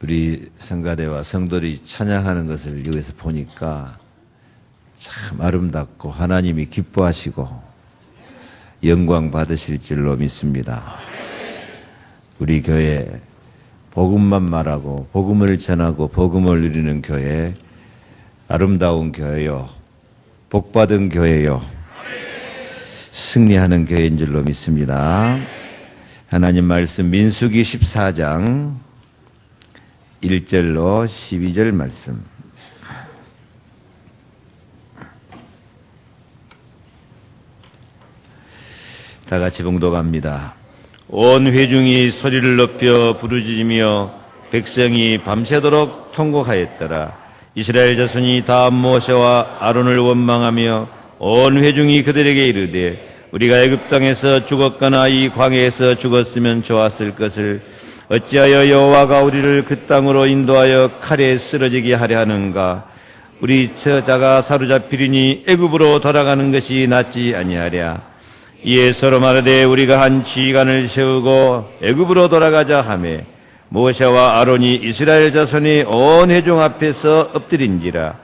우리 성가대와 성도들이 찬양하는 것을 여기서 보니까 참 아름답고 하나님이 기뻐하시고 영광 받으실 줄로 믿습니다. 우리 교회 복음만 말하고 복음을 전하고 복음을 누리는 교회, 아름다운 교회요, 복받은 교회요, 승리하는 교회인 줄로 믿습니다. 하나님 말씀 민수기 14장 1절로 12절 말씀. 다 같이 봉독합니다. 온 회중이 소리를 높여 부르짖으며 백성이 밤새도록 통곡하였더라. 이스라엘 자손이 다 모세와 아론을 원망하며 온 회중이 그들에게 이르되 우리가 애굽 땅에서 죽었거나 이 광야에서 죽었으면 좋았을 것을 어찌하여 여호와가 우리를 그 땅으로 인도하여 칼에 쓰러지게 하려 하는가? 우리 처자가 사로잡히리니 애굽으로 돌아가는 것이 낫지 아니하랴. 이에 서로 말하되 우리가 한 지휘관을 세우고 애굽으로 돌아가자 하매 모세와 아론이 이스라엘 자손이 온 회중 앞에서 엎드린지라.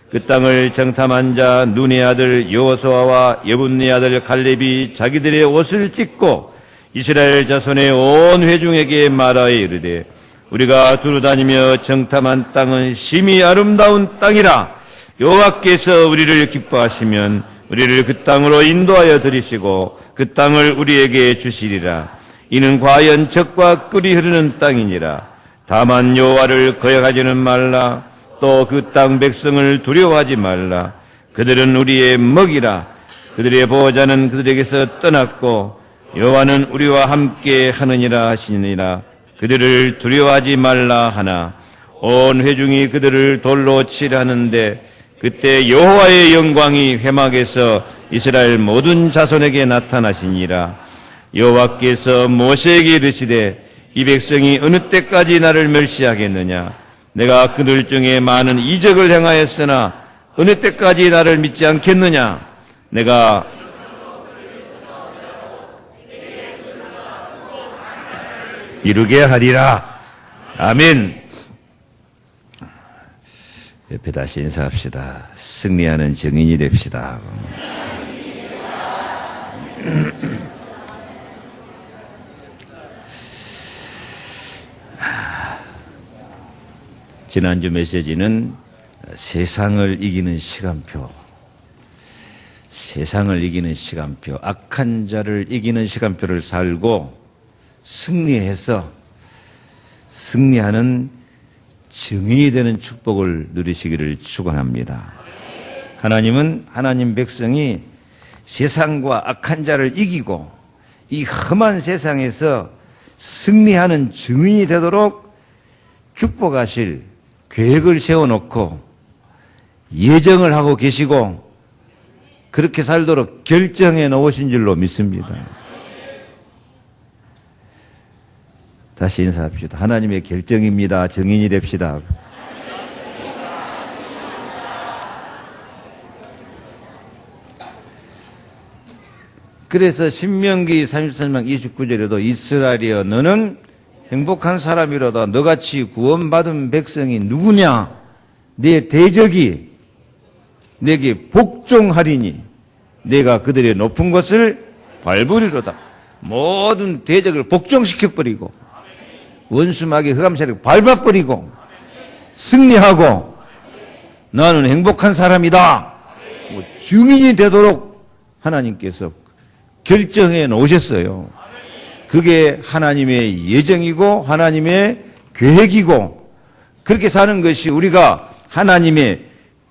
그 땅을 정탐한 자 눈의 아들 여호수아와 여분네 아들 갈렙이 자기들의 옷을 찢고 이스라엘 자손의 온 회중에게 말하여 이르되 우리가 두루다니며 정탐한 땅은 심히 아름다운 땅이라. 여호와께서 우리를 기뻐하시면 우리를 그 땅으로 인도하여 들이시고 그 땅을 우리에게 주시리라. 이는 과연 젖과 꿀이 흐르는 땅이니라. 다만 여호와를 거역하지는 말라. 또 그 땅 백성을 두려워하지 말라. 그들은 우리의 먹이라. 그들의 보호자는 그들에게서 떠났고 여호와는 우리와 함께 하느니라 하시니라. 그들을 두려워하지 말라 하나 온 회중이 그들을 돌로 칠하는데 그때 여호와의 영광이 회막에서 이스라엘 모든 자손에게 나타나시니라. 여호와께서 모세에게 이르시되 이 백성이 어느 때까지 나를 멸시하겠느냐? 내가 그들 중에 많은 이적을 행하였으나 어느 때까지 나를 믿지 않겠느냐? 내가 이루게 하리라. 아멘. 옆에 다시 인사합시다. 승리하는 증인이 됩시다. 지난주 메시지는 세상을 이기는 시간표, 세상을 이기는 시간표, 악한 자를 이기는 시간표를 살고 승리해서 승리하는 증인이 되는 축복을 누리시기를 축원합니다. 하나님은 하나님 백성이 세상과 악한 자를 이기고 이 험한 세상에서 승리하는 증인이 되도록 축복하실 계획을 세워놓고 예정을 하고 계시고 그렇게 살도록 결정해 놓으신 줄로 믿습니다. 다시 인사합시다. 하나님의 결정입니다. 증인이 됩시다. 그래서 신명기 33장 29절에도 이스라엘이여 너는 행복한 사람이로다. 너같이 구원받은 백성이 누구냐? 내 대적이 내게 복종하리니 내가 그들의 높은 것을 밟으리로다. 모든 대적을 복종시켜버리고 원수마귀 흑암세력 밟아버리고 승리하고 나는 행복한 사람이다. 증인이 되도록 하나님께서 결정해 놓으셨어요. 그게 하나님의 예정이고 하나님의 계획이고 그렇게 사는 것이 우리가 하나님의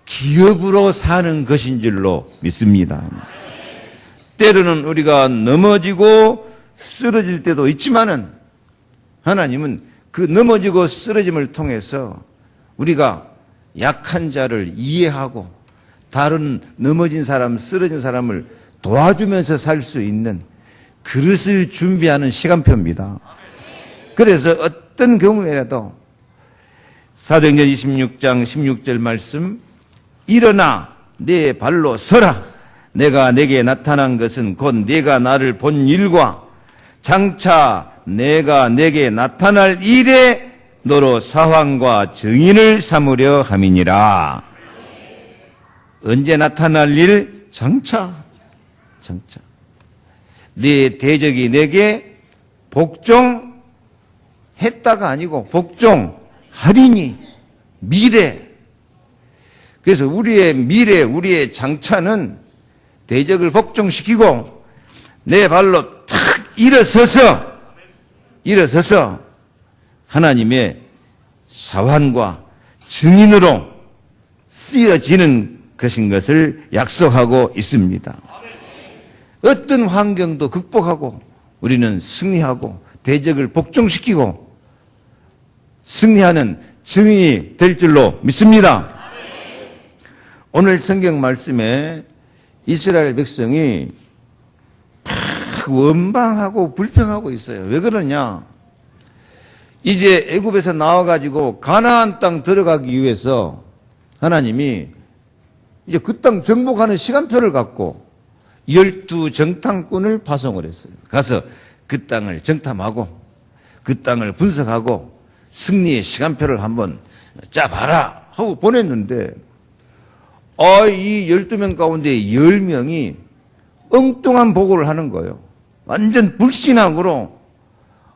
기업으로 사는 것인 줄로 믿습니다. 때로는 우리가 넘어지고 쓰러질 때도 있지만은 하나님은 그 넘어지고 쓰러짐을 통해서 우리가 약한 자를 이해하고 다른 넘어진 사람, 쓰러진 사람을 도와주면서 살 수 있는 그릇을 준비하는 시간표입니다. 그래서 어떤 경우에라도 사도행전 26장 16절 말씀 일어나 내 발로 서라. 내가 내게 나타난 것은 곧 네가 나를 본 일과 장차 내가 내게 나타날 일에 너로 사황과 증인을 삼으려 함이니라. 언제 나타날 일? 장차. 네 대적이 내게 복종했다가 아니고 복종하리니. 미래. 그래서 우리의 미래, 우리의 장차는 대적을 복종시키고 내 발로 탁 일어서서 하나님의 사환과 증인으로 쓰여지는 것인 것을 약속하고 있습니다. 어떤 환경도 극복하고 우리는 승리하고 대적을 복종시키고 승리하는 증인이 될 줄로 믿습니다. 오늘 성경 말씀에 이스라엘 백성이 원망하고 불평하고 있어요. 왜 그러냐? 이제 애굽에서 나와가지고 가나안 땅 들어가기 위해서 하나님이 이제 그 땅 정복하는 시간표를 갖고 12정탐꾼을 파송을 했어요. 가서 그 땅을 정탐하고 그 땅을 분석하고 승리의 시간표를 한번 짜봐라 하고 보냈는데 이 12명 가운데 10명이 엉뚱한 보고를 하는 거예요. 완전 불신앙으로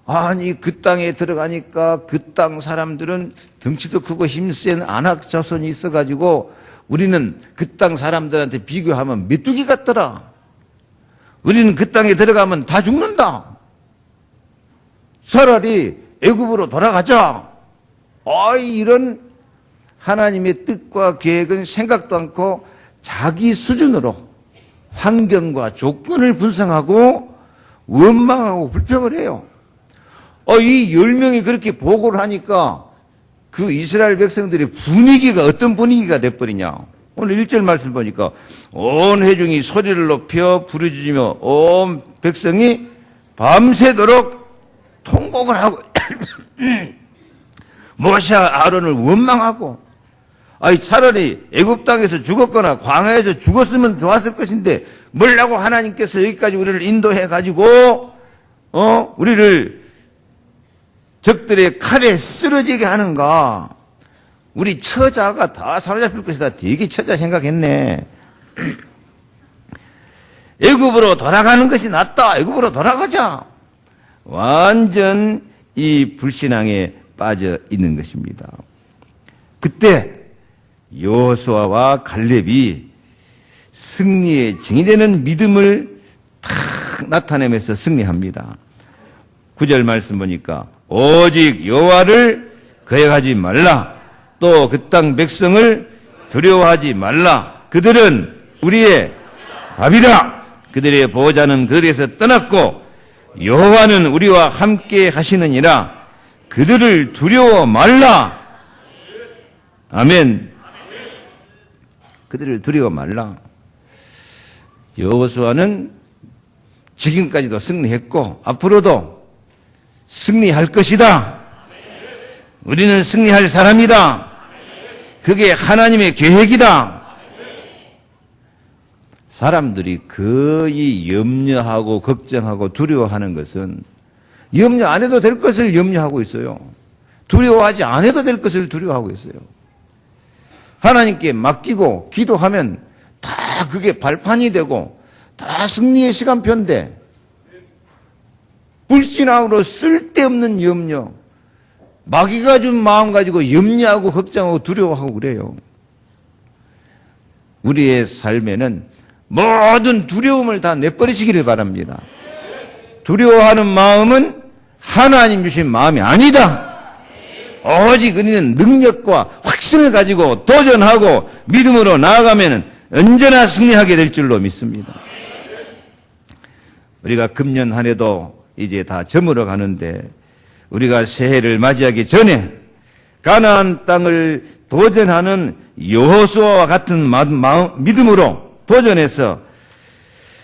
아니 그 땅에 들어가니까 그 땅 사람들은 덩치도 크고 힘센 아낙 자손이 있어가지고 우리는 그 땅 사람들한테 비교하면 메뚜기 같더라. 우리는 그 땅에 들어가면 다 죽는다. 차라리 애굽으로 돌아가자. 이런 하나님의 뜻과 계획은 생각도 않고 자기 수준으로 환경과 조건을 분석하고 원망하고 불평을 해요. 이 10명이 그렇게 보고를 하니까 그 이스라엘 백성들의 분위기가 어떤 분위기가 돼버리냐. 오늘 1절 말씀 보니까 온 회중이 소리를 높여 부르짖으며 온 백성이 밤새도록 통곡을 하고 모세와 아론을 원망하고 차라리 애굽 땅에서 죽었거나 광야에서 죽었으면 좋았을 것인데 뭐라고 하나님께서 여기까지 우리를 인도해 가지고 우리를 적들의 칼에 쓰러지게 하는가? 우리 처자가 다 사로잡힐 것이다. 되게 처자 생각했네. 애굽으로 돌아가는 것이 낫다. 애굽으로 돌아가자. 완전 이 불신앙에 빠져 있는 것입니다. 그때 여호수아와 갈렙이 승리의 증이 되는 믿음을 탁 나타내면서 승리합니다. 9절 말씀 보니까 오직 여호와를 거역하지 말라. 또 그 땅 백성을 두려워하지 말라. 그들은 우리의 밥이라. 그들의 보호자는 그들에서 떠났고 여호와는 우리와 함께 하시느니라. 그들을 두려워 말라. 아멘. 그들을 두려워 말라. 여호수아는 지금까지도 승리했고 앞으로도 승리할 것이다. 우리는 승리할 사람이다. 그게 하나님의 계획이다. 사람들이 거의 염려하고 걱정하고 두려워하는 것은 염려 안 해도 될 것을 염려하고 있어요. 두려워하지 않아도 될 것을 두려워하고 있어요. 하나님께 맡기고 기도하면 다 그게 발판이 되고 다 승리의 시간표인데 불신앙으로 쓸데없는 염려, 마귀가 준 마음 가지고 염려하고 걱정하고 두려워하고 그래요. 우리의 삶에는 모든 두려움을 다 내버리시기를 바랍니다. 두려워하는 마음은 하나님 주신 마음이 아니다. 오직 우리는 능력과 확신을 가지고 도전하고 믿음으로 나아가면 언제나 승리하게 될 줄로 믿습니다. 우리가 금년 한 해도 이제 다 저물어 가는데 우리가 새해를 맞이하기 전에 가나안 땅을 도전하는 여호수아와 같은 믿음으로 도전해서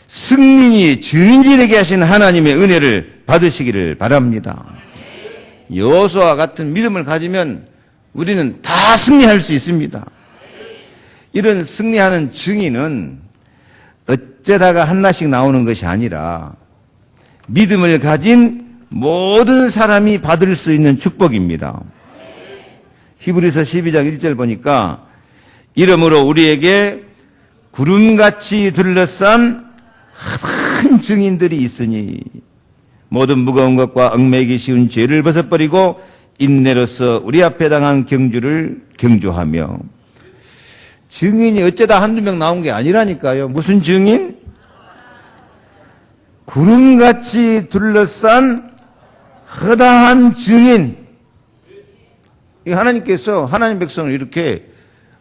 승리니 증인에게 하신 하나님의 은혜를 받으시기를 바랍니다. 여호수아와 같은 믿음을 가지면 우리는 다 승리할 수 있습니다. 이런 승리하는 증인은 어쩌다가 하나씩 나오는 것이 아니라 믿음을 가진 모든 사람이 받을 수 있는 축복입니다. 히브리서 12장 1절 보니까 이러므로 우리에게 구름같이 둘러싼 큰 증인들이 있으니 모든 무거운 것과 얽매이기 쉬운 죄를 벗어버리고 인내로서 우리 앞에 당한 경주를 경주하며. 증인이 어쩌다 한두 명 나온 게 아니라니까요. 무슨 증인? 구름같이 둘러싼 허다한 증인. 하나님께서 하나님 백성을 이렇게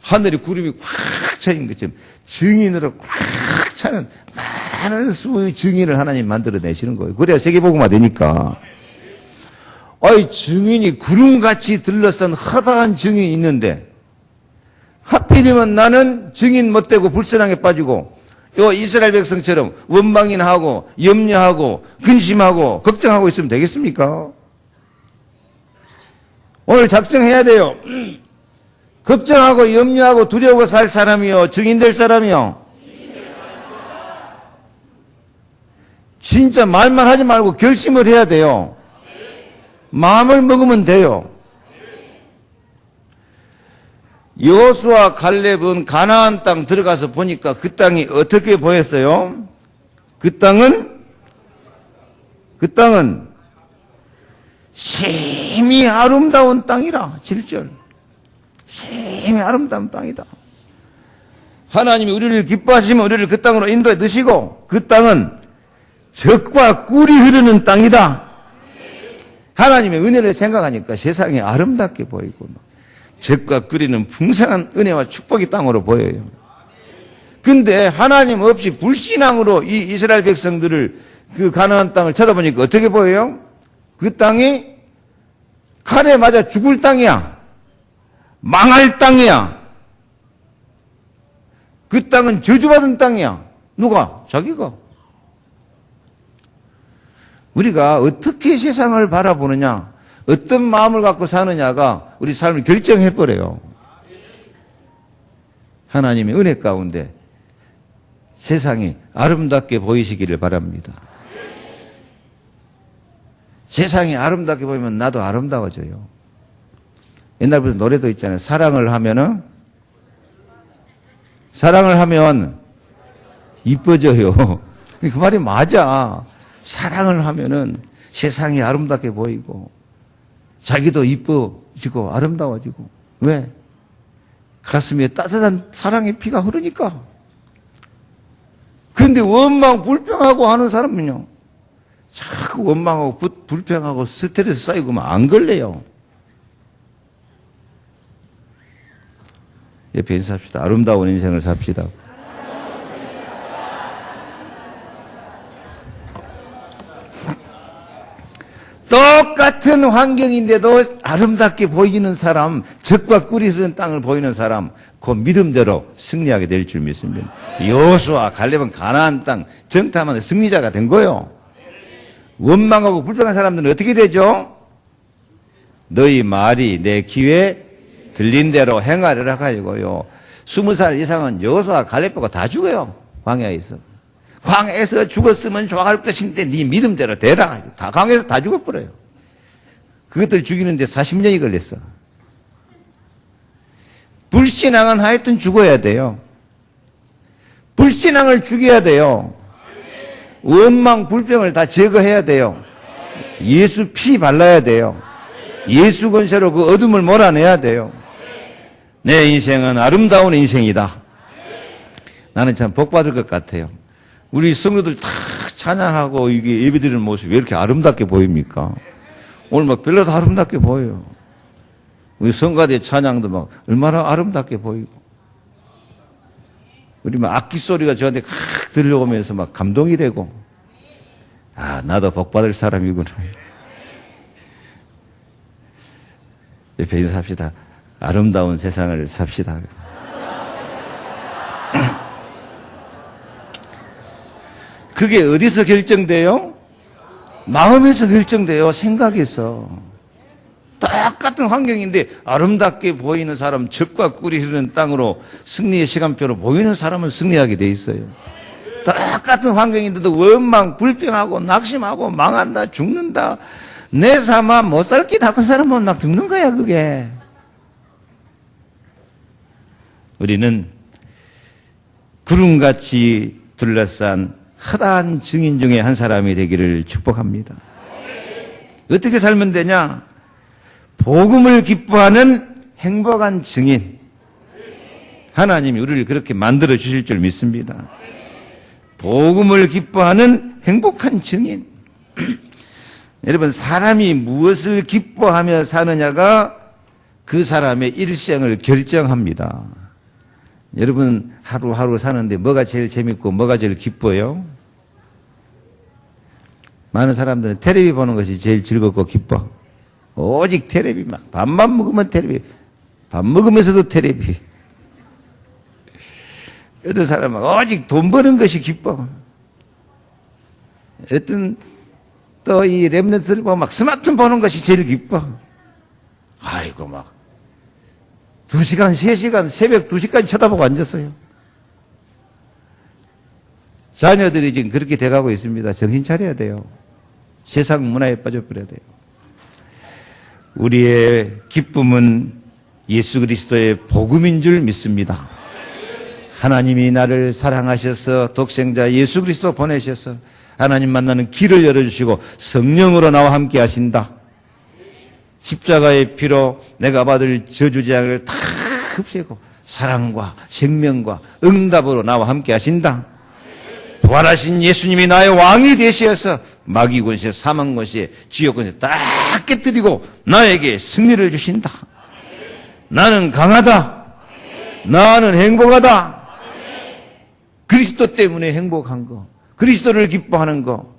하늘에 구름이 꽉 차인 것처럼 증인으로 꽉 차는 많은 수의 증인을 하나님 만들어내시는 거예요. 그래야 세계복음화 되니까. 아이, 증인이 구름같이 둘러싼 허다한 증인이 있는데 하필이면 나는 증인 못되고 불신앙에 빠지고 요 이스라엘 백성처럼 원망인하고 염려하고 근심하고 걱정하고 있으면 되겠습니까? 오늘 작정해야 돼요. 걱정하고 염려하고 두려워 살 사람이요, 증인 될 사람이요. 진짜 말만 하지 말고 결심을 해야 돼요. 마음을 먹으면 돼요. 여호수아 갈렙은 가나안 땅 들어가서 보니까 그 땅이 어떻게 보였어요? 그 땅은 심히 아름다운 땅이라. 7절. 심히 아름다운 땅이다. 하나님이 우리를 기뻐하시면 우리를 그 땅으로 인도해 드시고 그 땅은 젖과 꿀이 흐르는 땅이다. 하나님의 은혜를 생각하니까 세상이 아름답게 보이고 젖과 꿀이는 풍성한 은혜와 축복의 땅으로 보여요. 근데 하나님 없이 불신앙으로 이 이스라엘 백성들을 그 가나안 땅을 쳐다보니까 어떻게 보여요? 그 땅이 칼에 맞아 죽을 땅이야. 망할 땅이야. 그 땅은 저주받은 땅이야. 누가? 자기가. 우리가 어떻게 세상을 바라보느냐, 어떤 마음을 갖고 사느냐가 우리 삶을 결정해버려요. 하나님의 은혜 가운데 세상이 아름답게 보이시기를 바랍니다. 세상이 아름답게 보이면 나도 아름다워져요. 옛날부터 노래도 있잖아요. 사랑을 하면 이뻐져요. 그 말이 맞아. 사랑을 하면은 세상이 아름답게 보이고 자기도 이뻐지고 아름다워지고. 왜? 가슴에 따뜻한 사랑의 피가 흐르니까. 그런데 원망 불평하고 하는 사람은요, 자꾸 원망하고 불평하고 스트레스 쌓이고 안 걸려요. 옆에 인사합시다. 아름다운 인생을 삽시다. 똑같은 환경인데도 아름답게 보이는 사람, 젖과 꿀이 흐르는 땅을 보이는 사람, 그 믿음대로 승리하게 될 줄 믿습니다. 여호수아 갈렙은 가나안 땅 정탐하는 승리자가 된 거예요. 원망하고 불평한 사람들은 어떻게 되죠? 너희 말이 내 귀에 들린 대로 행하리라 하고요. 20살 이상은 여호수아 갈렙보고 다 죽어요. 광야에서. 광야에서 죽었으면 좋아할 것인데 네 믿음대로 되라. 다 광야에서 다 죽어버려요. 그것들 죽이는데 40년이 걸렸어. 불신앙은 하여튼 죽어야 돼요. 불신앙을 죽여야 돼요. 원망, 불평을 다 제거해야 돼요. 예수 피 발라야 돼요. 예수 권세로 그 어둠을 몰아내야 돼요. 내 인생은 아름다운 인생이다. 나는 참 복받을 것 같아요. 우리 성도들 다 찬양하고 이게 예배드리는 모습이 왜 이렇게 아름답게 보입니까? 오늘 막 별로 다 아름답게 보여요. 우리 성가대 찬양도 막 얼마나 아름답게 보이고. 우리 막 악기 소리가 저한테 칵 들려오면서 막 감동이 되고. 아, 나도 복받을 사람이구나. 옆에 인사합시다. 아름다운 세상을 삽시다. 그게 어디서 결정돼요? 마음에서 결정돼요. 생각에서. 똑같은 환경인데 아름답게 보이는 사람, 젖과 꿀이 흐르는 땅으로 승리의 시간표로 보이는 사람은 승리하게 돼 있어요. 똑같은 환경인데도 원망, 불평하고 낙심하고 망한다, 죽는다, 내 삶아 못 살기 다 큰 사람은 막 죽는 거야, 그게. 우리는 구름같이 둘러싼 허다한 증인 중에 한 사람이 되기를 축복합니다. 어떻게 살면 되냐? 복음을 기뻐하는 행복한 증인. 하나님이 우리를 그렇게 만들어 주실 줄 믿습니다. 복음을 기뻐하는 행복한 증인. 여러분, 사람이 무엇을 기뻐하며 사느냐가 그 사람의 일생을 결정합니다. 여러분, 하루하루 사는데 뭐가 제일 재밌고 뭐가 제일 기뻐요? 많은 사람들은 텔레비 보는 것이 제일 즐겁고 기뻐. 오직 텔레비, 막 밥만 먹으면 텔레비, 밥 먹으면서도 텔레비. 어떤 사람은 오직 돈 버는 것이 기뻐. 어떤 또 이 랩런트들 보면 막 스마트폰 보는 것이 제일 기뻐. 아이고, 막 2시간, 3시간, 새벽 2시까지 쳐다보고 앉았어요. 자녀들이 지금 그렇게 돼가고 있습니다. 정신 차려야 돼요. 세상 문화에 빠져버려야 돼요. 우리의 기쁨은 예수 그리스도의 복음인 줄 믿습니다. 하나님이 나를 사랑하셔서 독생자 예수 그리스도 보내셔서 하나님 만나는 길을 열어주시고 성령으로 나와 함께 하신다. 십자가의 피로 내가 받을 저주재앙을 다 흡수하고 사랑과 생명과 응답으로 나와 함께 하신다. 부활하신 예수님이 나의 왕이 되셔서 마귀 권세, 사망 권세, 지옥 권세 다 깨뜨리고 나에게 승리를 주신다. 나는 강하다. 나는 행복하다. 그리스도 때문에 행복한 거, 그리스도를 기뻐하는 거,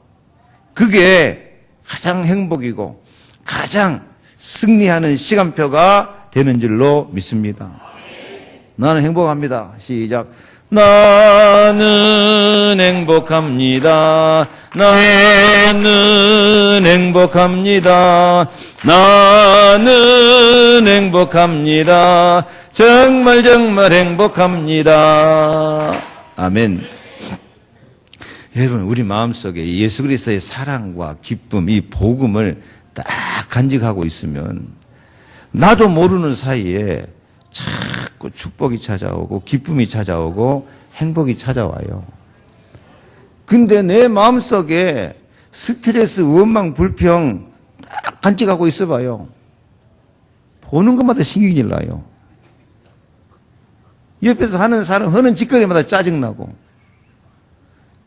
그게 가장 행복이고 가장 승리하는 시간표가 되는 줄로 믿습니다. 나는 행복합니다. 시작. 나는 행복합니다. 나는 행복합니다. 나는 행복합니다. 정말 정말 행복합니다. 아멘. 여러분, 우리 마음속에 예수 그리스도의 사랑과 기쁨, 이 복음을 딱 간직하고 있으면 나도 모르는 사이에 자꾸 축복이 찾아오고 기쁨이 찾아오고 행복이 찾아와요. 근데 내 마음속에 스트레스, 원망, 불평 딱 간직하고 있어봐요. 보는 것마다 신경이 나요. 옆에서 하는 사람 하는 짓거리마다 짜증나고.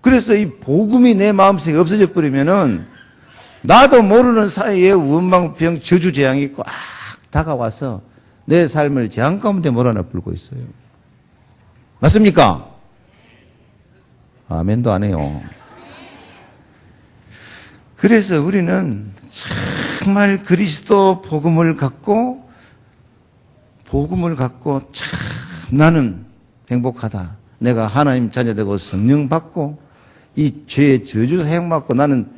그래서 이 복음이 내 마음속에 없어져 버리면은 나도 모르는 사이에 원망병, 저주 재앙이 꽉 다가와서 내 삶을 재앙 가운데 몰아넣고 있어요. 맞습니까? 아멘도 안 해요. 그래서 우리는 정말 그리스도 복음을 갖고 참 나는 행복하다. 내가 하나님 자녀되고 성령 받고 이 죄의 저주 사용받고 나는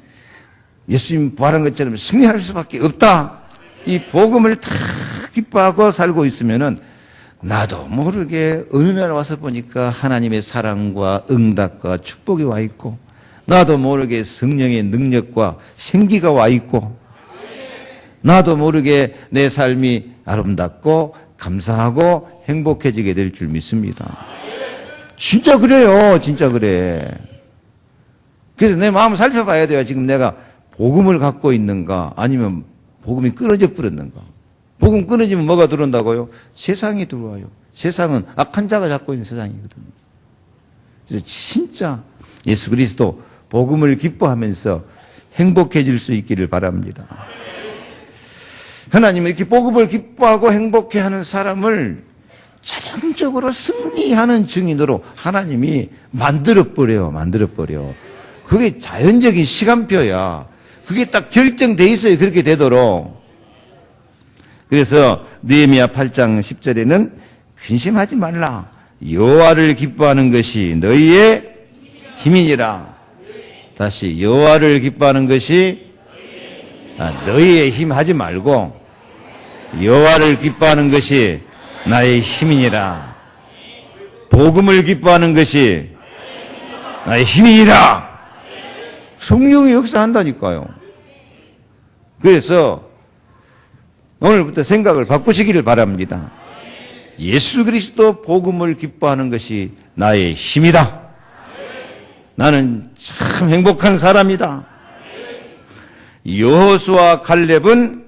예수님 부활한 것처럼 승리할 수밖에 없다. 이 복음을 다 기뻐하고 살고 있으면은 나도 모르게 어느 날 와서 보니까 하나님의 사랑과 응답과 축복이 와 있고 나도 모르게 성령의 능력과 생기가 와 있고 나도 모르게 내 삶이 아름답고 감사하고 행복해지게 될 줄 믿습니다. 진짜 그래요. 진짜 그래. 그래서 내 마음을 살펴봐야 돼요. 지금 내가 복음을 갖고 있는가 아니면 복음이 끊어져 버렸는가. 복음 끊어지면 뭐가 들어온다고요? 세상이 들어와요. 세상은 악한 자가 잡고 있는 세상이거든요. 그래서 진짜 예수 그리스도 복음을 기뻐하면서 행복해질 수 있기를 바랍니다. 하나님은 이렇게 복음을 기뻐하고 행복해하는 사람을 자연적으로 승리하는 증인으로 하나님이 만들어버려요. 그게 자연적인 시간표야. 그게 딱 결정돼 있어요. 그렇게 되도록. 그래서 느헤미야 8장 10절에는 근심하지 말라. 여호와를 기뻐하는 것이 너희의 힘이니라. 다시 여호와를 기뻐하는 것이 너희의 힘 하지 말고 여호와를 기뻐하는 것이 나의 힘이니라. 복음을 기뻐하는 것이 나의 힘이니라. 성령이 역사한다니까요. 그래서 오늘부터 생각을 바꾸시기를 바랍니다. 예수 그리스도 복음을 기뻐하는 것이 나의 힘이다. 나는 참 행복한 사람이다. 여호수아 갈렙은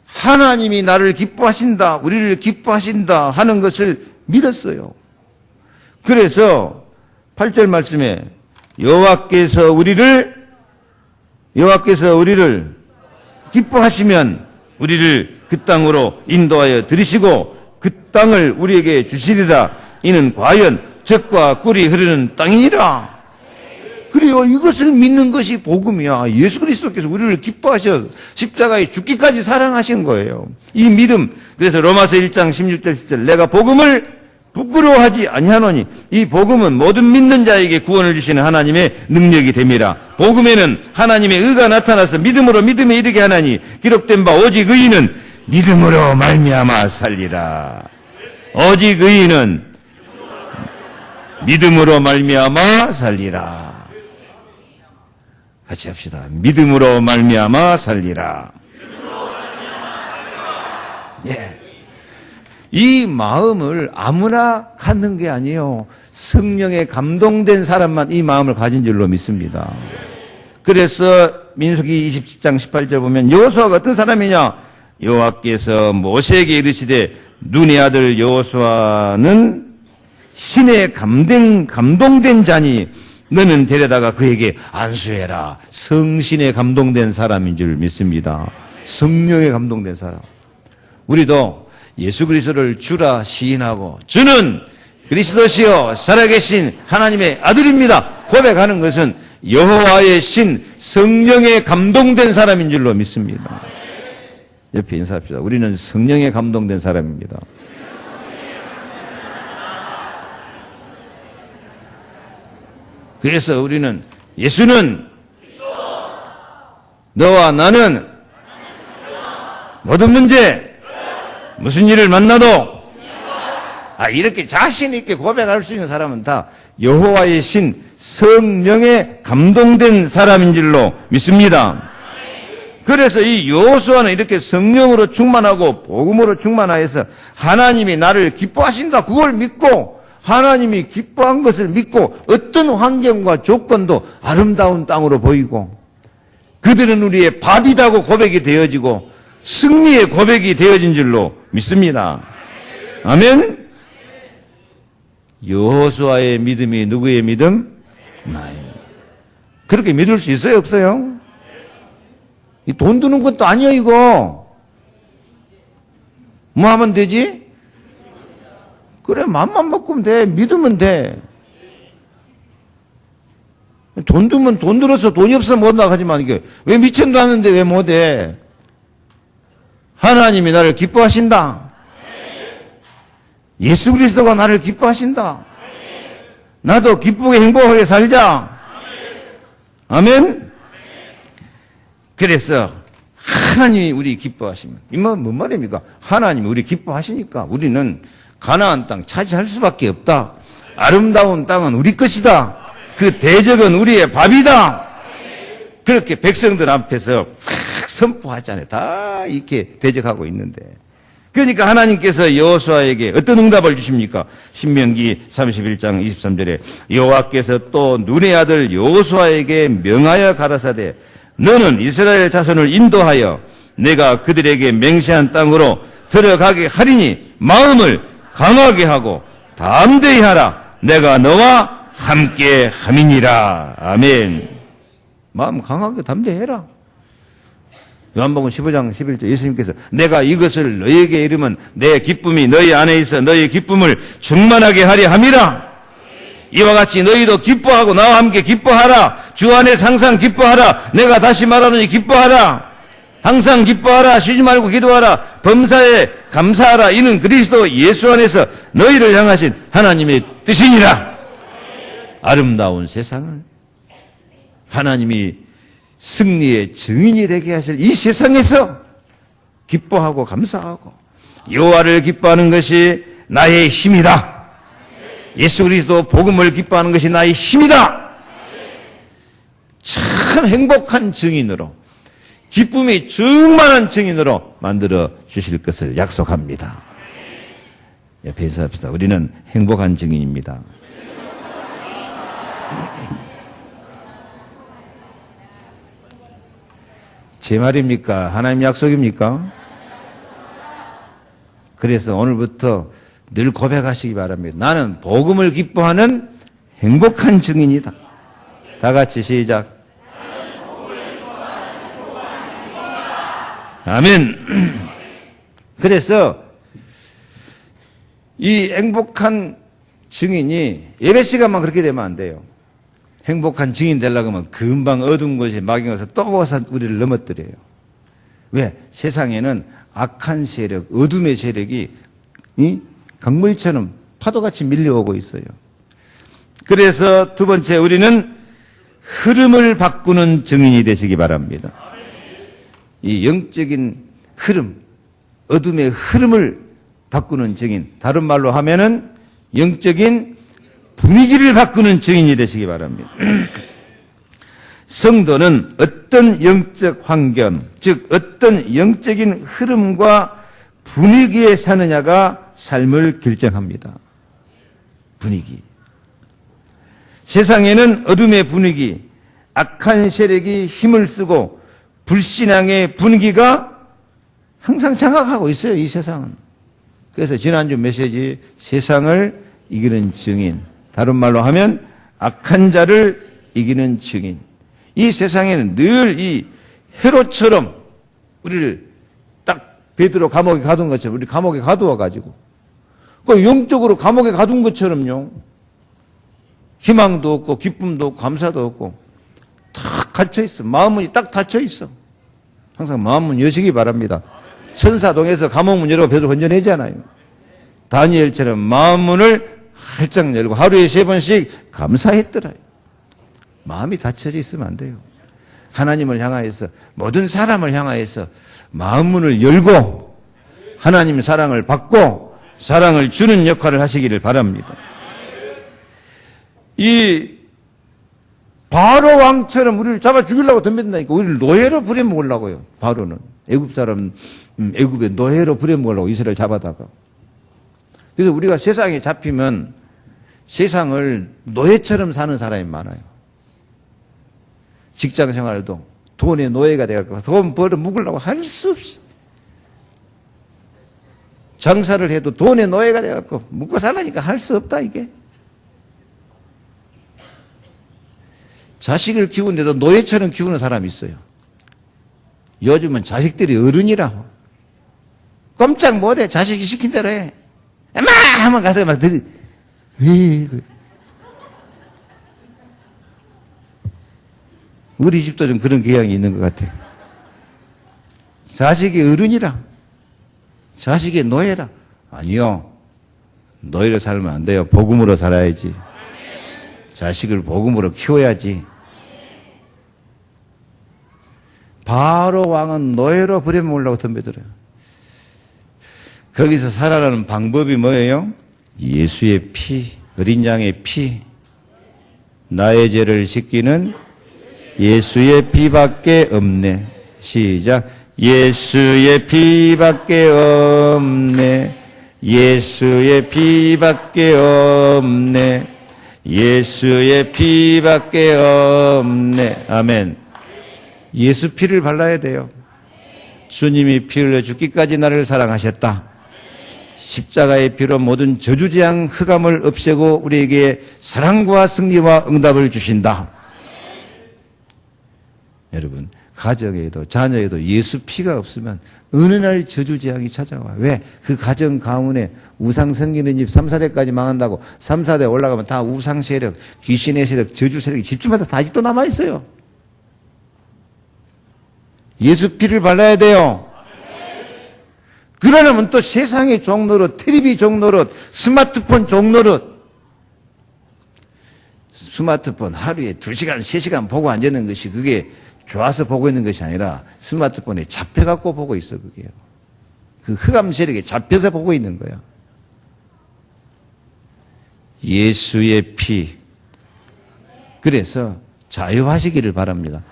하나님이 나를 기뻐하신다, 우리를 기뻐하신다 하는 것을 믿었어요. 그래서 8절 말씀에 여호와께서 우리를 기뻐하시면 우리를 그 땅으로 인도하여 들이시고 그 땅을 우리에게 주시리라. 이는 과연 젖과 꿀이 흐르는 땅이니라. 그래요. 이것을 믿는 것이 복음이야. 예수 그리스도께서 우리를 기뻐하셔 십자가에 죽기까지 사랑하신 거예요. 이 믿음. 그래서 로마서 1장 16절 17절 내가 복음을 부끄러워하지 아니하노니 이 복음은 모든 믿는 자에게 구원을 주시는 하나님의 능력이 됨이라. 복음에는 하나님의 의가 나타나서 믿음으로 믿음에 이르게 하나니 기록된 바 오직 의인은 믿음으로 말미암아 살리라. 오직 의인은 믿음으로 말미암아 살리라. 같이 합시다. 믿음으로 말미암아 살리라. 예. 이 마음을 아무나 갖는 게 아니에요. 성령에 감동된 사람만 이 마음을 가진 줄로 믿습니다. 그래서 민수기 27장 18절 보면 여호수아가 어떤 사람이냐? 여호와께서 모세에게 이르시되 눈의 아들 여호수아는 신에 감동된 자니 너는 데려다가 그에게 안수해라. 성신에 감동된 사람인 줄 믿습니다. 성령에 감동된 사람. 우리도 예수 그리스도를 주라 시인하고 주는 그리스도시요 살아계신 하나님의 아들입니다 고백하는 것은 여호와의 신 성령에 감동된 사람인 줄로 믿습니다. 옆에 인사합시다. 우리는 성령에 감동된 사람입니다. 그래서 우리는 예수는 너와 나는 모든 문제 무슨 일을 만나도 이렇게 자신 있게 고백할 수 있는 사람은 다 여호와의 신 성령에 감동된 사람인 줄로 믿습니다. 그래서 이 여호수아는 이렇게 성령으로 충만하고 복음으로 충만하여서 하나님이 나를 기뻐하신다 그걸 믿고 하나님이 기뻐한 것을 믿고 어떤 환경과 조건도 아름다운 땅으로 보이고 그들은 우리의 밥이라고 고백이 되어지고 승리의 고백이 되어진 줄로 믿습니다. 아멘. 여호수아의 믿음이 누구의 믿음? 나의 믿음. 그렇게 믿을 수 있어요, 없어요? 돈 드는 것도 아니야 이거. 뭐 하면 되지? 그래, 맘만 먹으면 돼. 믿으면 돼. 돈 두면 돈 들어서 돈이 없어 못한다 하지만 이게 왜 미천도 않는데 왜 못해? 하나님이 나를 기뻐하신다. 예수 그리스도가 나를 기뻐하신다. 나도 기쁘게 행복하게 살자. 아멘. 그래서 하나님이 우리 기뻐하시면 이 말은 뭔 말입니까? 하나님이 우리 기뻐하시니까 우리는 가나안 땅 차지할 수밖에 없다. 아름다운 땅은 우리 것이다. 그 대적은 우리의 밥이다. 그렇게 백성들 앞에서 확 선포하잖아요. 다 이렇게 대적하고 있는데. 그러니까 하나님께서 여호수아에게 어떤 응답을 주십니까? 신명기 31장 23절에 여호와께서 또 눈의 아들 여호수아에게 명하여 가라사대 너는 이스라엘 자손을 인도하여 내가 그들에게 맹세한 땅으로 들어가게 하리니 마음을 강하게 하고 담대히 하라. 내가 너와 함께 함이니라. 아멘. 마음 강하게 담대해라. 요한복음 15장 11절 예수님께서 내가 이것을 너희에게 이르면 내 기쁨이 너희 안에 있어 너희의 기쁨을 충만하게 하려 함이라. 이와 같이 너희도 기뻐하고 나와 함께 기뻐하라. 주 안에서 항상 기뻐하라. 내가 다시 말하노니 기뻐하라. 항상 기뻐하라. 쉬지 말고 기도하라. 범사에 감사하라. 이는 그리스도 예수 안에서 너희를 향하신 하나님의 뜻이니라. 아름다운 세상을 하나님이 승리의 증인이 되게 하실 이 세상에서 기뻐하고 감사하고 여호와를 기뻐하는 것이 나의 힘이다. 예수 그리스도 복음을 기뻐하는 것이 나의 힘이다. 참 행복한 증인으로 기쁨이 충만한 증인으로 만들어 주실 것을 약속합니다. 옆에 인사합시다. 우리는 행복한 증인입니다. 제 말입니까? 하나님 약속입니까? 그래서 오늘부터 늘 고백하시기 바랍니다. 나는 복음을 기뻐하는 행복한 증인이다. 다 같이 시작. 아멘. 그래서 이 행복한 증인이 예배 시간만 그렇게 되면 안 돼요. 행복한 증인 되려고 하면 금방 어두운 곳에 막연해서 또 와서 우리를 넘어뜨려요. 왜? 세상에는 악한 세력, 어둠의 세력이 강물처럼 파도같이 밀려오고 있어요. 그래서 두 번째, 우리는 흐름을 바꾸는 증인이 되시기 바랍니다. 이 영적인 흐름, 어둠의 흐름을 바꾸는 증인, 다른 말로 하면은 영적인 분위기를 바꾸는 증인이 되시기 바랍니다. 성도는 어떤 영적 환경, 즉 어떤 영적인 흐름과 분위기에 사느냐가 삶을 결정합니다. 분위기. 세상에는 어둠의 분위기, 악한 세력이 힘을 쓰고 불신앙의 분위기가 항상 장악하고 있어요, 이 세상은. 그래서 지난주 메시지, 세상을 이기는 증인, 다른 말로 하면 악한 자를 이기는 증인. 이 세상에는 늘 이 헤롯처럼 우리를 딱 베드로 감옥에 가둔 것처럼 우리 감옥에 가두어 가지고 그 영적으로 감옥에 가둔 것처럼요. 희망도 없고 기쁨도 없고 감사도 없고 딱 갇혀 있어. 마음문이 딱 닫혀 있어. 항상 마음문 여시기 바랍니다. 천사동에서 감옥문 열고 베드로 건져내잖아요. 다니엘처럼 마음문을 활짝 열고 하루에 3번씩 감사했더라. 마음이 닫혀져 있으면 안 돼요. 하나님을 향하여서, 모든 사람을 향하여서 마음문을 열고 하나님의 사랑을 받고 사랑을 주는 역할을 하시기를 바랍니다. 이 바로 왕처럼 우리를 잡아 죽이려고 덤빈다니까. 우리를 노예로 부려먹으려고요. 바로는 애굽 사람, 애굽의 노예로 부려먹으려고 이스라엘 잡아다가. 그래서 우리가 세상에 잡히면 세상을 노예처럼 사는 사람이 많아요. 직장 생활도 돈의 노예가 돼갖고 돈 벌어 먹으려고 할 수 없이, 장사를 해도 돈의 노예가 돼갖고 먹고 살라니까 할 수 없다 이게. 자식을 키우는데도 노예처럼 키우는 사람이 있어요. 요즘은 자식들이 어른이라 꼼짝 못해. 자식이 시킨 대로 해. 엄마 하면 가서 막 들이. 우리 집도 좀 그런 경향이 있는 것 같아요. 자식이 어른이라, 자식이 노예라. 아니요, 노예로 살면 안 돼요. 복음으로 살아야지. 자식을 복음으로 키워야지. 바로 왕은 노예로 부려먹으려고 덤벼들어요. 거기서 살아가는 방법이 뭐예요? 예수의 피, 어린 양의 피, 나의 죄를 씻기는 예수의 피밖에 없네. 시작. 예수의 피밖에 없네. 예수의 피밖에 없네. 예수의 피밖에 없네. 아멘. 예수 피를 발라야 돼요. 주님이 피 흘려 죽기까지 나를 사랑하셨다. 십자가의 피로 모든 저주재앙 흑암을 없애고 우리에게 사랑과 승리와 응답을 주신다. 여러분, 가정에도 자녀에도 예수 피가 없으면 어느 날 저주재앙이 찾아와. 왜? 그 가정 가문에 우상 섬기는 집 3, 4대까지 망한다고. 3, 4대 올라가면 다 우상 세력, 귀신의 세력, 저주 세력이 집집마다 다 아직도 남아있어요. 예수 피를 발라야 돼요. 그러려면 또 세상의 종노릇, 텔레비 종노릇, 스마트폰 종노릇. 스마트폰 하루에 2시간, 3시간 보고 앉아있는 것이 그게 좋아서 보고 있는 것이 아니라 스마트폰에 잡혀갖고 보고 있어, 그게요. 그 흑암 세력에 잡혀서 보고 있는 거야. 예수의 피. 그래서 자유하시기를 바랍니다.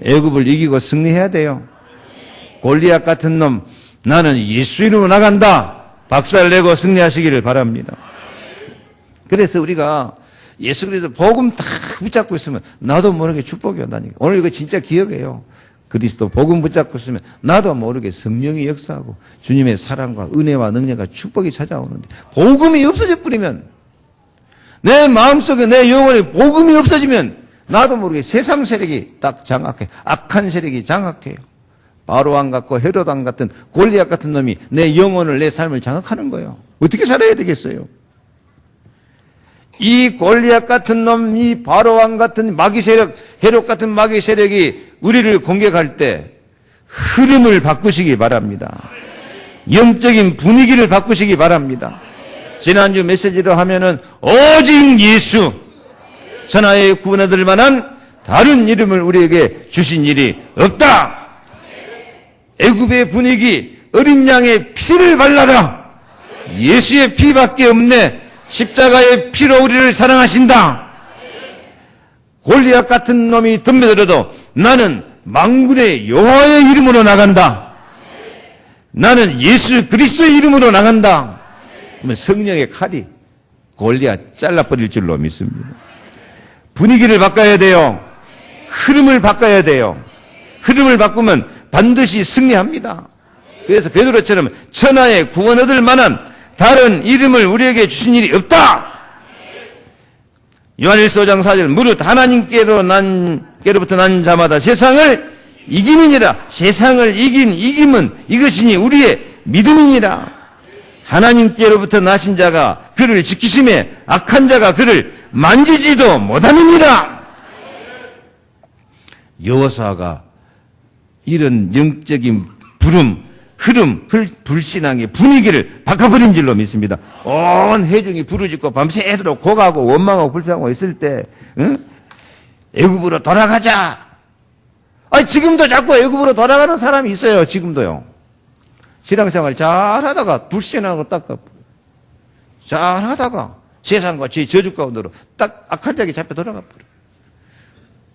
애굽을 이기고 승리해야 돼요. 골리앗 같은 놈, 나는 예수 이름으로 나간다. 박살내고 승리하시기를 바랍니다. 그래서 우리가 예수 그리스도 복음 딱 붙잡고 있으면 나도 모르게 축복이 온다니까. 오늘 이거 진짜 기억해요. 그리스도 복음 붙잡고 있으면 나도 모르게 성령이 역사하고 주님의 사랑과 은혜와 능력과 축복이 찾아오는데, 복음이 없어져 버리면, 내 마음속에 내 영혼에 복음이 없어지면 나도 모르게 세상 세력이 딱 장악해. 악한 세력이 장악해요. 바로왕 같고 헤롯왕 같은 골리앗 같은 놈이 내 영혼을, 내 삶을 장악하는 거예요. 어떻게 살아야 되겠어요? 이 골리앗 같은 놈, 이 바로왕 같은 마귀 세력, 헤롯 같은 마귀 세력이 우리를 공격할 때 흐름을 바꾸시기 바랍니다. 영적인 분위기를 바꾸시기 바랍니다. 지난주 메시지로 하면은 오직 예수, 천하의 구원받을 만한 다른 이름을 우리에게 주신 일이 없다. 애굽의 분위기, 어린 양의 피를 발라라. 예수의 피밖에 없네. 십자가의 피로 우리를 사랑하신다. 골리앗 같은 놈이 덤벼들어도 나는 만군의 여호와의 이름으로 나간다. 나는 예수 그리스도의 이름으로 나간다. 그러면 성령의 칼이 골리앗 잘라버릴 줄로 믿습니다. 분위기를 바꿔야 돼요. 흐름을 바꿔야 돼요. 흐름을 바꾸면 반드시 승리합니다. 그래서 베드로처럼 천하에 구원 얻을 만한 다른 이름을 우리에게 주신 일이 없다. 요한일서 5장 4절, 무릇 하나님께로부터 난 자마다 세상을 이김이니라. 세상을 이긴 이김은 이것이니 우리의 믿음이니라. 하나님께로부터 나신 자가 그를 지키심에 악한 자가 그를 만지지도 못함이니라. 여호수아가 이런 영적인 흐름, 불신앙의 분위기를 바꿔버린 줄로 믿습니다. 온 회중이 부르짖고 밤새도록 고가고 원망하고 불평하고 있을 때, 애굽으로 돌아가자. 지금도 자꾸 애굽으로 돌아가는 사람이 있어요. 지금도요. 신앙생활 잘하다가 불신앙으로 딱 잘하다가 세상과 제 저주 가운데로 딱 악한 자에게 잡혀 돌아가 버려.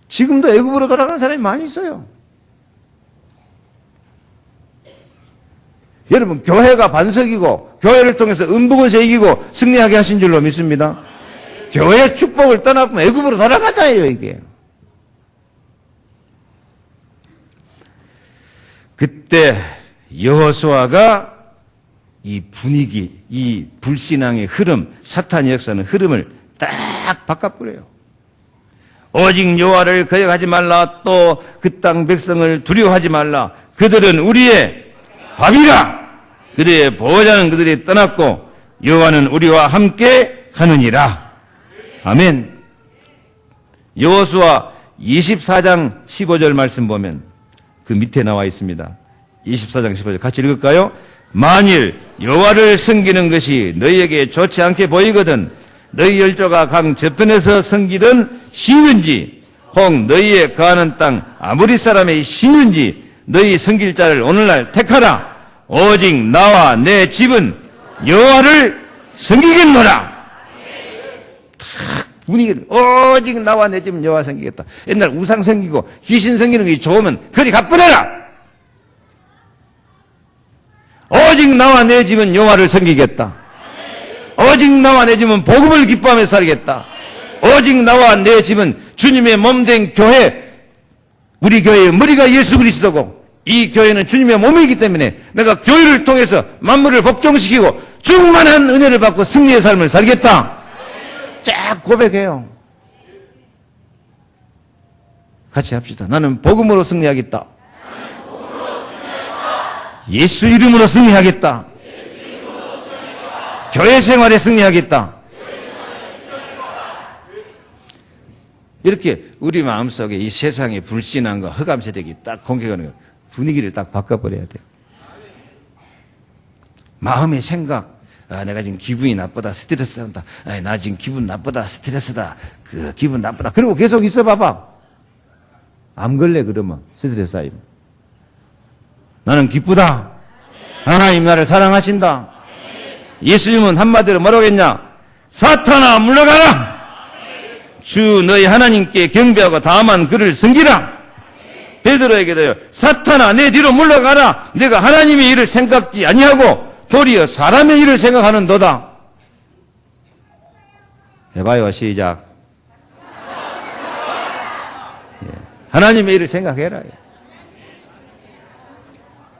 지금도 애굽으로 돌아가는 사람이 많이 있어요. 여러분, 교회가 반석이고 교회를 통해서 음부권세 이기고 승리하게 하신 줄로 믿습니다. 교회의 축복을 떠나고 애굽으로 돌아가자예요, 이게. 그때 여호수아가 이 분위기, 이 불신앙의 흐름, 사탄의 역사는 흐름을 딱 바꿔버려요. 오직 여호와를 거역하지 말라. 또 그 땅 백성을 두려워하지 말라. 그들은 우리의 밥이라. 그들의 보호자는 그들이 떠났고 여호와는 우리와 함께 하느니라. 아멘. 여호수아 24장 15절 말씀 보면 그 밑에 나와 있습니다. 24장 15절 같이 읽을까요? 만일 여호와를 섬기는 것이 너희에게 좋지 않게 보이거든 너희 열조가 강 저편에서 섬기던 신인지 혹 너희의 거하는 땅 아무리 사람의 신인지 너희 섬길 자를 오늘날 택하라. 오직 나와 내 집은 여호와를 섬기겠노라. 탁 분위기를, 오직 나와 내 집은 여호와 섬기겠다. 옛날 우상 섬기고 귀신 섬기는 게 좋으면 그리 가버려라. 오직 나와 내 집은 여호와를 섬기겠다. 오직 나와 내 집은 복음을 기뻐하며 살겠다. 오직 나와 내 집은 주님의 몸된 교회, 우리 교회의 머리가 예수 그리스도고 이 교회는 주님의 몸이기 때문에 내가 교회를 통해서 만물을 복종시키고 충만한 은혜를 받고 승리의 삶을 살겠다. 쫙 고백해요. 같이 합시다. 나는 복음으로 승리하겠다. 예수 이름으로 승리하겠다. 교회 생활에 승리하겠다. 이렇게 우리 마음속에 이 세상의 불신앙과 흑암 세력이 딱 공격하는 거예요. 분위기를 딱 바꿔버려야 돼요. 마음의 생각, 내가 지금 기분이 나쁘다, 스트레스 한다. 나 지금 기분 나쁘다, 스트레스다. 기분 나쁘다. 그리고 계속 있어 봐봐. 암 걸래 그러면 스트레스 쌓이면. 나는 기쁘다. 하나님 나를 사랑하신다. 예수님은 한마디로 뭐라고 했냐? 사탄아 물러가라. 주 너희 하나님께 경배하고 다만 그를 섬기라. 베드로에게도요. 사탄아 내 뒤로 물러가라. 내가 하나님의 일을 생각지 아니하고 도리어 사람의 일을 생각하는도다. 해봐요. 시작. 하나님의 일을 생각해라.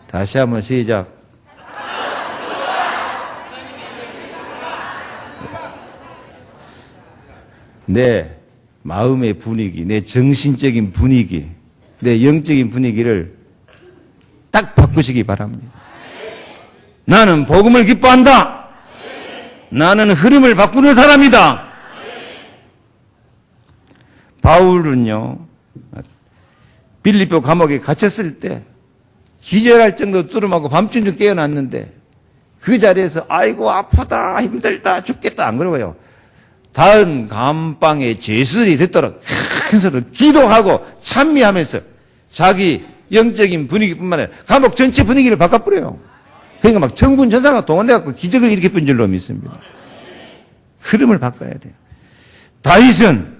다시 한번 시작. 내 마음의 분위기, 내 정신적인 분위기, 내 영적인 분위기를 딱 바꾸시기 바랍니다. 나는 복음을 기뻐한다. 나는 흐름을 바꾸는 사람이다. 바울은요, 빌립보 감옥에 갇혔을 때 기절할 정도로 뚫어맞고 밤중쯤 깨어났는데 그 자리에서 아이고 아프다 힘들다 죽겠다 안 그러고요. 다음 감방에 죄수들이 듣도록 큰 소리로 기도하고 찬미하면서 자기 영적인 분위기뿐만 아니라 감옥 전체 분위기를 바꿔버려요. 그러니까 막 천군 천사가 동원돼갖고 기적을 일으켰던 줄로 믿습니다. 흐름을 바꿔야 돼요. 다윗은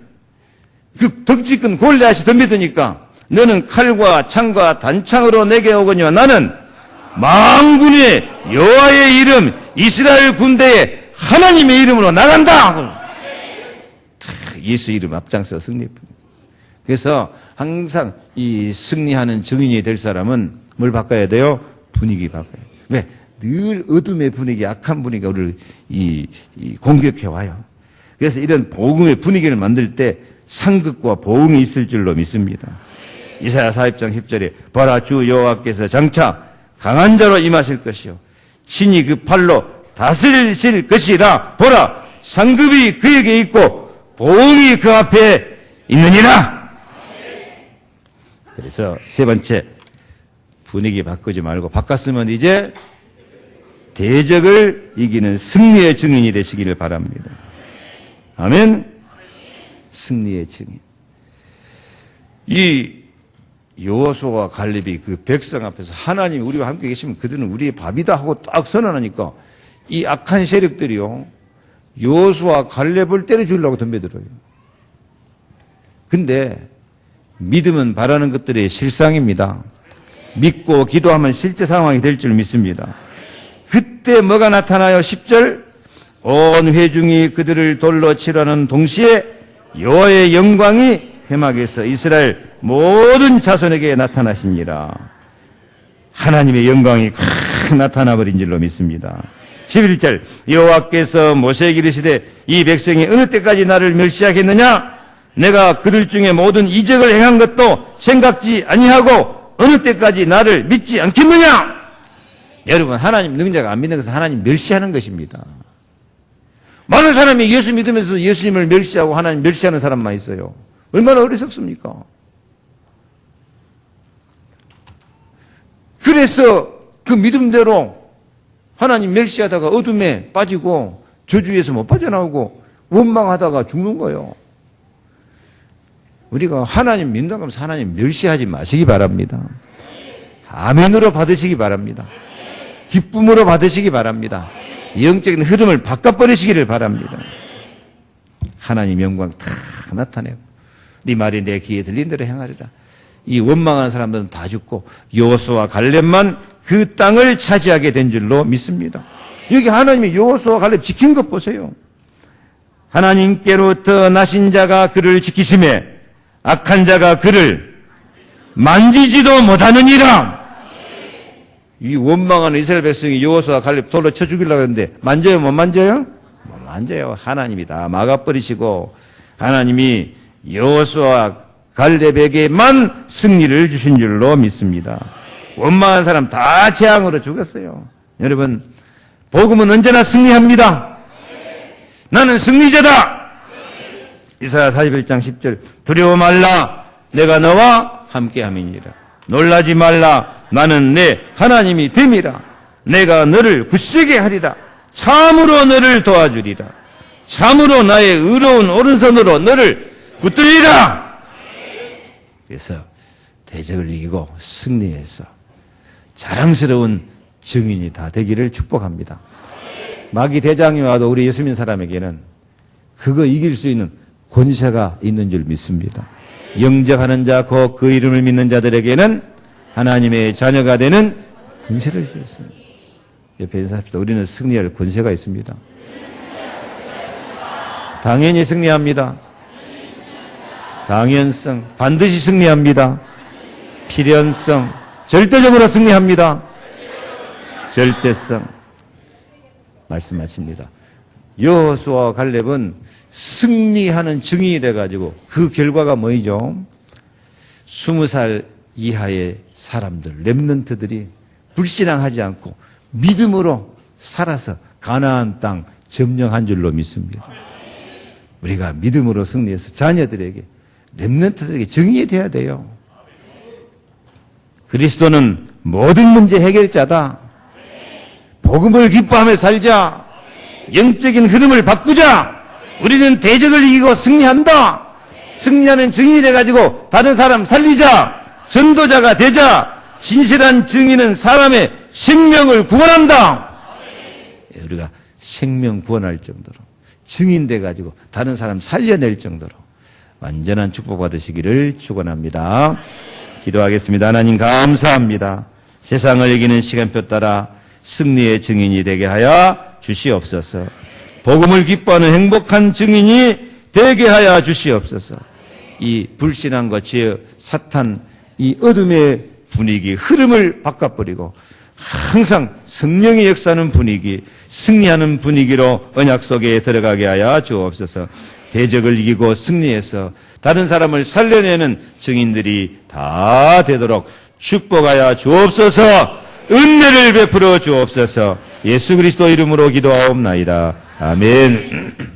그 덕지끈 골리앗이 덤비드니까 너는 칼과 창과 단창으로 내게 오거니와 나는 만군의 여호와의 이름 이스라엘 군대의 하나님의 이름으로 나간다. 예수 이름 앞장서 승리했습니다. 그래서 항상 이 승리하는 증인이 될 사람은 뭘 바꿔야 돼요? 분위기 바꿔야 돼요. 왜? 늘 어둠의 분위기, 악한 분위기가 우리를 공격해 와요. 그래서 이런 복음의 분위기를 만들 때 상급과 보응이 있을 줄로 믿습니다. 이사야 40장 10절에 보라 주 여호와께서 장차 강한 자로 임하실 것이요 친히 그 팔로 다스리실 것이라. 보라 상급이 그에게 있고 보응이 그 앞에 있느니라. 그래서 세 번째, 분위기 바꾸지 말고 바꿨으면 이제 대적을 이기는 승리의 증인이 되시기를 바랍니다. 아멘. 승리의 증인. 이 여호수아와 갈렙이 그 백성 앞에서 하나님이 우리와 함께 계시면 그들은 우리의 밥이다 하고 딱 선언하니까 이 악한 세력들이요 여호수아와 갈렙을 때려 죽이려고 덤벼들어요. 근데 믿음은 바라는 것들의 실상입니다. 믿고 기도하면 실제 상황이 될 줄 믿습니다. 그때 뭐가 나타나요? 10절 온 회중이 그들을 돌로 치라는 동시에 여호와의 영광이 회막에서 이스라엘 모든 자손에게 나타나시니라. 하나님의 영광이 확 나타나버린 줄로 믿습니다. 11절 여호와께서 모세에게 이르시되 이 백성이 어느 때까지 나를 멸시하겠느냐? 내가 그들 중에 모든 이적을 행한 것도 생각지 아니하고 어느 때까지 나를 믿지 않겠느냐? 여러분 하나님 능자가 안 믿는 것은 하나님 멸시하는 것입니다. 많은 사람이 예수 믿으면서도 예수님을 멸시하고 하나님 멸시하는 사람만 있어요. 얼마나 어리석습니까? 그래서 그 믿음대로 하나님 멸시하다가 어둠에 빠지고 저주에서 못 빠져나오고 원망하다가 죽는 거예요. 우리가 하나님 믿는다면서 하나님 멸시하지 마시기 바랍니다. 아멘으로 받으시기 바랍니다. 기쁨으로 받으시기 바랍니다. 영적인 흐름을 바꿔버리시기를 바랍니다. 하나님 영광 탁 나타내고 네 말이 내 귀에 들린 대로 행하리라. 이 원망하는 사람들은 다 죽고 여호수아와 갈렙만 그 땅을 차지하게 된 줄로 믿습니다. 여기 하나님이 여호수아와 갈렙 지킨 것 보세요. 하나님께로부터 나신 자가 그를 지키심에 악한 자가 그를 만지지도 못하느니라. 이 원망하는 이스라엘 백성이 여호수아와 갈렙 돌로 쳐 죽이려고 했는데 만져요? 못 만져요? 못 만져요. 하나님이 다 막아버리시고 하나님이 여호수아와 갈렙에게만 승리를 주신 줄로 믿습니다. 원망한 사람 다 재앙으로 죽었어요. 여러분 복음은 언제나 승리합니다. 나는 승리자다. 이사야 41장 10절 두려워 말라 내가 너와 함께함이니라. 놀라지 말라 나는 내 하나님이 됨이라. 내가 너를 굳세게 하리라. 참으로 너를 도와주리라. 참으로 나의 의로운 오른손으로 너를 붙들리라. 그래서 대적을 이기고 승리해서 자랑스러운 증인이 다 되기를 축복합니다. 마귀 대장이 와도 우리 예수 믿는 사람에게는 그거 이길 수 있는 권세가 있는 줄 믿습니다. 영접하는 자, 곧 그 이름을 믿는 자들에게는 하나님의 자녀가 되는 권세를 주셨습니다. 옆에 인사합시다. 우리는 승리할 권세가 있습니다. 당연히 승리합니다. 당연성, 반드시 승리합니다. 필연성, 절대적으로 승리합니다. 절대성. 말씀 마칩니다. 여호수아와 갈렙은 승리하는 증인이 돼가지고 그 결과가 뭐이죠? 20살 이하의 사람들, 렘넌트들이 불신앙하지 않고 믿음으로 살아서 가나안 땅 점령한 줄로 믿습니다. 우리가 믿음으로 승리해서 자녀들에게, 렘넌트들에게 증인이 돼야 돼요. 그리스도는 모든 문제 해결자다. 복음을 기뻐하며 살자. 영적인 흐름을 바꾸자. 우리는 대적을 이기고 승리한다. 승리하는 증인이 돼가지고 다른 사람 살리자. 전도자가 되자. 진실한 증인은 사람의 생명을 구원한다. 우리가 생명 구원할 정도로 증인 돼가지고 다른 사람 살려낼 정도로 완전한 축복 받으시기를 축원합니다. 기도하겠습니다. 하나님 감사합니다. 세상을 이기는 시간표 따라 승리의 증인이 되게 하여 주시옵소서. 복음을 기뻐하는 행복한 증인이 되게 하여 주시옵소서. 이 불신앙과 죄, 사탄, 이 어둠의 분위기, 흐름을 바꿔버리고 항상 성령의 역사하는 분위기, 승리하는 분위기로 언약 속에 들어가게 하여 주옵소서. 대적을 이기고 승리해서 다른 사람을 살려내는 증인들이 다 되도록 축복하여 주옵소서. 은혜를 베풀어 주옵소서. 예수 그리스도 이름으로 기도하옵나이다. 아멘.